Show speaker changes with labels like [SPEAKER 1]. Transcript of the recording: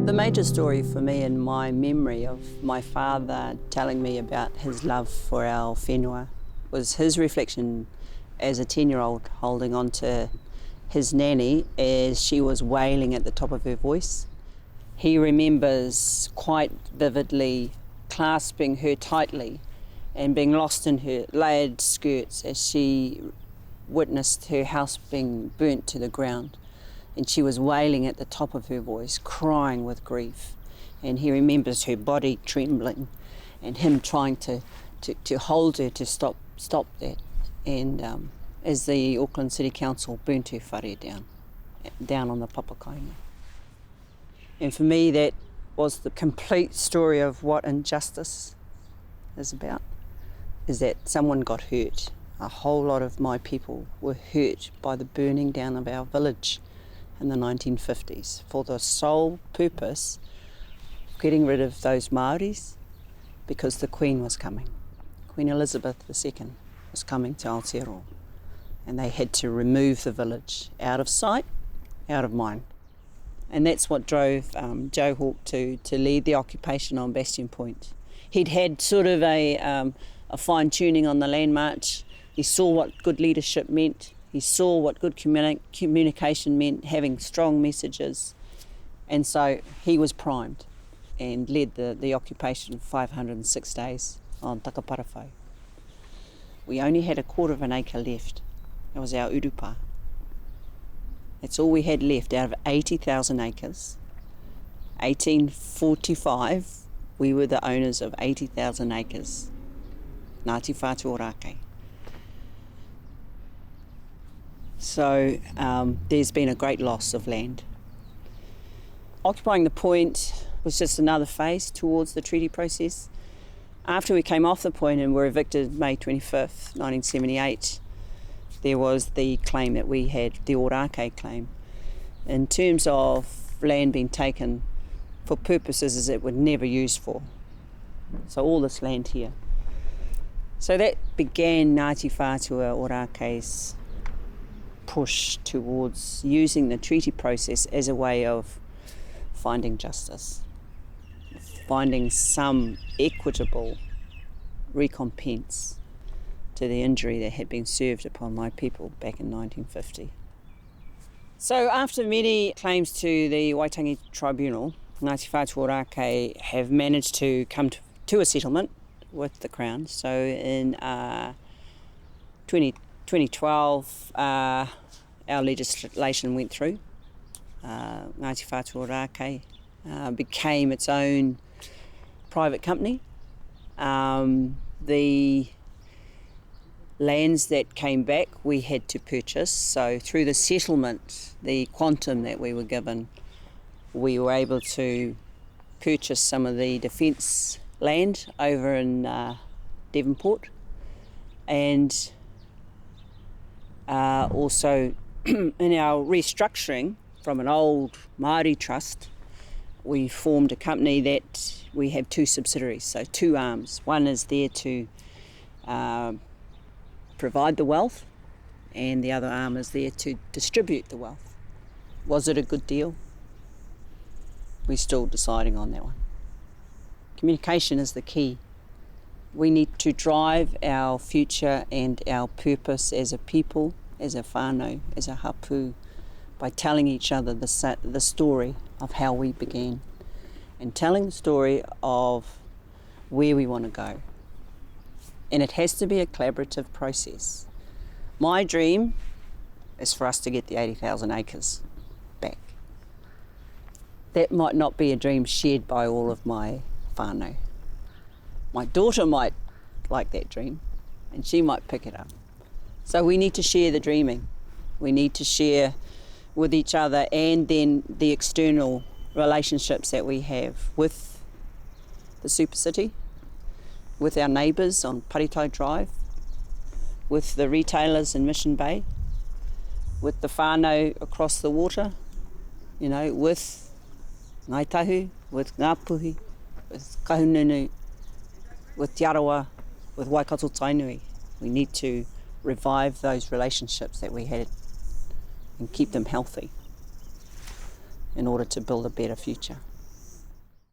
[SPEAKER 1] The major story for me in my memory of my father telling me about his love for our whenua was his reflection as a 10-year-old holding on to his nanny as she was wailing at the top of her voice. He remembers quite vividly clasping her tightly and being lost in her layered skirts as she witnessed her house being burnt to the ground. And she was wailing at the top of her voice, crying with grief. And he remembers her body trembling and him trying to hold her to stop that. And as the Auckland City Council burnt her whare down on the Papakainga. And for me, that was the complete story of what injustice is about, is that someone got hurt. A whole lot of my people were hurt by the burning down of our village in the 1950s for the sole purpose of getting rid of those Māoris because the Queen was coming. Queen Elizabeth II was coming to Aotearoa, and they had to remove the village out of sight, out of mind. And that's what drove Joe Hawke to lead the occupation on Bastion Point. He'd had sort of a fine-tuning on the Land March. He saw what good leadership meant. He saw what good communication meant, having strong messages. And so he was primed and led the occupation 506 days on Takaparawhai. We only had 1/4 acre left. That was our urupa. That's all we had left out of 80,000 acres. 1845, we were the owners of 80,000 acres. Ngāti Whātua. So there's been a great loss of land. Occupying the point was just another phase towards the treaty process. After we came off the point and were evicted May 25th, 1978, there was the claim that we had, the Ōrākei claim, in terms of land being taken for purposes it was never used for. So all this land here. So that began Ngāti Whātua Ōrākei's push towards using the treaty process as a way of finding justice, finding some equitable recompense to the injury that had been served upon my people back in 1950. So after many claims to the Waitangi Tribunal, Ngāti Whātua Ōrākei have managed to come to a settlement with the Crown. So in 2012, our legislation went through. Ngāti Whātua Ōrākei became its own private company. The lands that came back we had to purchase. So through the settlement, the quantum that we were given, we were able to purchase some of the defence land over in Devonport, and also in our restructuring from an old Māori trust, we formed a company that we have 2 subsidiaries, so 2 arms. One is there to provide the wealth, and the other arm is there to distribute the wealth. Was it a good deal? We're still deciding on that one. Communication is the key. We need to drive our future and our purpose as a people, as a whānau, as a hapu, by telling each other the story of how we began and telling the story of where we want to go. And it has to be a collaborative process. My dream is for us to get the 80,000 acres back. That might not be a dream shared by all of my whānau. My daughter might like that dream and she might pick it up. So we need to share the dreaming. We need to share with each other and then the external relationships that we have with the super city, with our neighbours on Paritai Drive, with the retailers in Mission Bay, with the whānau across the water, with Ngāi Tahu, with Ngāpuhi, with Kahununu, with Te Arawa, with Waikato Tainui. We need to revive those relationships that we had and keep them healthy in order to build a better future.